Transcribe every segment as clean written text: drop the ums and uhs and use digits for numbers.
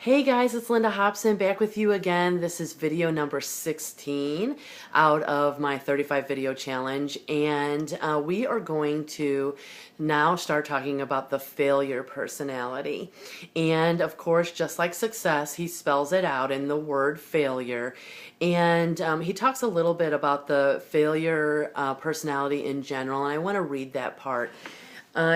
Hey guys, it's Linda Hopson back with you again. This is video number 16 out of my 35 video challenge, and we are going to now start talking about the failure personality. And of course, just like success, he spells it out in the word failure. And he talks a little bit about the failure personality in general, and I want to read that part.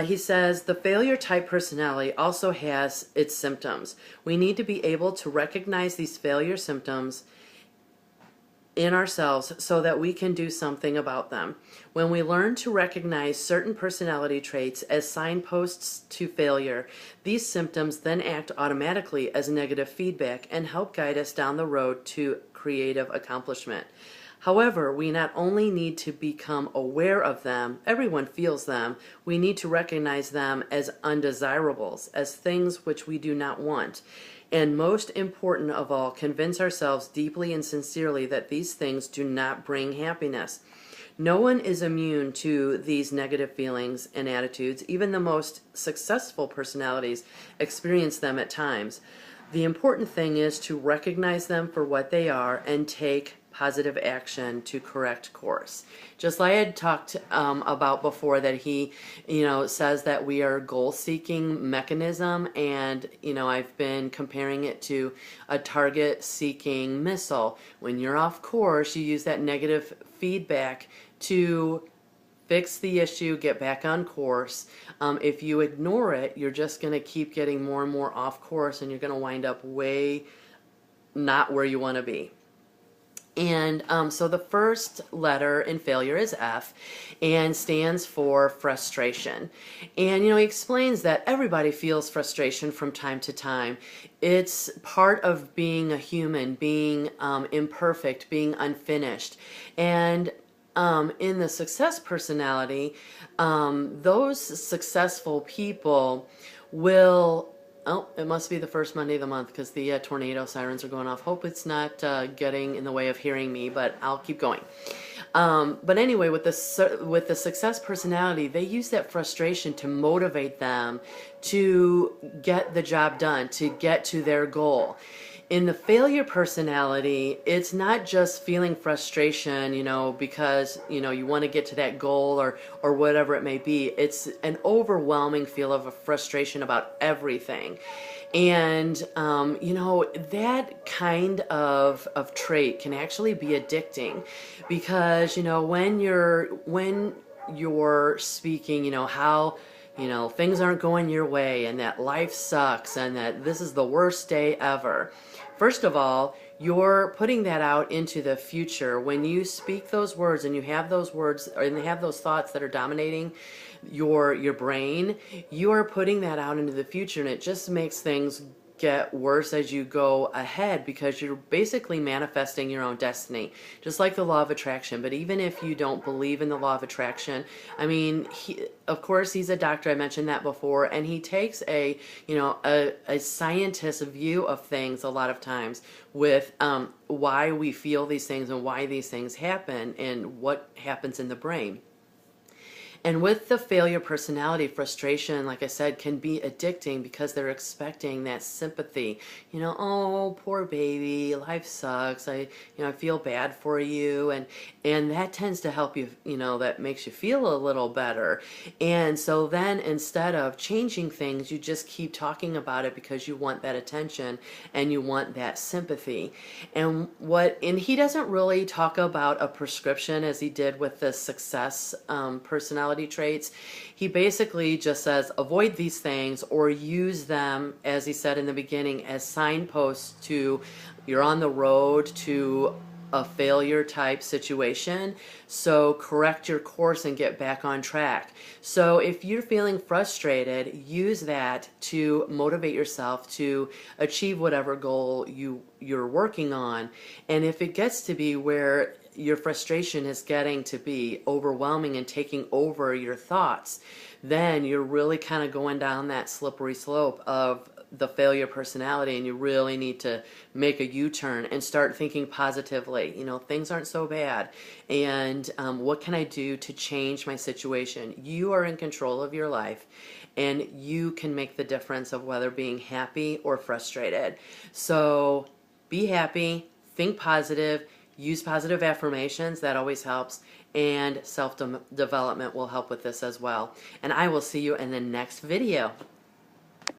He says, the failure type personality also has its symptoms. We need to be able to recognize these failure symptoms in ourselves so that we can do something about them. When we learn to recognize certain personality traits as signposts to failure, these symptoms then act automatically as negative feedback and help guide us down the road to creative accomplishment. However, we not only need to become aware of them, everyone feels them, we need to recognize them as undesirables, as things which we do not want. And most important of all, convince ourselves deeply and sincerely that these things do not bring happiness. No one is immune to these negative feelings and attitudes. Even the most successful personalities experience them at times. The important thing is to recognize them for what they are and take positive action to correct course. Just like I had talked about before, that he, says that we are goal-seeking mechanism, and I've been comparing it to a target-seeking missile. When you're off course, you use that negative feedback to fix the issue, get back on course. If you ignore it, you're just going to keep getting more and more off course, and you're going to wind up way not where you want to be. And so the first letter in failure is F, and stands for frustration. And he explains that everybody feels frustration from time to time. It's part of being a human, being imperfect, being unfinished. And in the success personality, those successful people will... Oh, it must be the first Monday of the month because the tornado sirens are going off. Hope it's not getting in the way of hearing me, but I'll keep going. But anyway, with the success personality, they use that frustration to motivate them to get the job done, to get to their goal. In the failure personality, it's not just feeling frustration, because, you want to get to that goal or whatever it may be. It's an overwhelming feel of a frustration about everything. And, that kind of trait can actually be addicting because, when you're speaking, how things aren't going your way and that life sucks and that this is the worst day ever. First of all, you're putting that out into the future. When you speak those words and you have those words and have those thoughts that are dominating your brain, you are putting that out into the future, and it just makes things get worse as you go ahead because you're basically manifesting your own destiny, just like the law of attraction. But even if you don't believe in the law of attraction, I mean, of course he's a doctor, I mentioned that before, and he takes a scientist's view of things a lot of times with why we feel these things and why these things happen and what happens in the brain. And with the failure personality, frustration, like I said, can be addicting because they're expecting that sympathy. Oh, poor baby, life sucks. I feel bad for you, and that tends to help you. That makes you feel a little better. And so then, instead of changing things, you just keep talking about it because you want that attention and you want that sympathy. And he doesn't really talk about a prescription as he did with the success personality traits. He basically just says avoid these things or use them, as he said in the beginning, as signposts to you're on the road to a failure type situation. So correct your course and get back on track. So if you're feeling frustrated, use that to motivate yourself to achieve whatever goal you're working on. And if it gets to be where your frustration is getting to be overwhelming and taking over your thoughts, then you're really kind of going down that slippery slope of the failure personality, and you really need to make a U-turn and start thinking positively. Things aren't so bad, and what can I do to change my situation? You are in control of your life, and you can make the difference of whether being happy or frustrated. So be happy, think positive, use positive affirmations, that always helps, and self-development will help with this as well. And I will see you in the next video.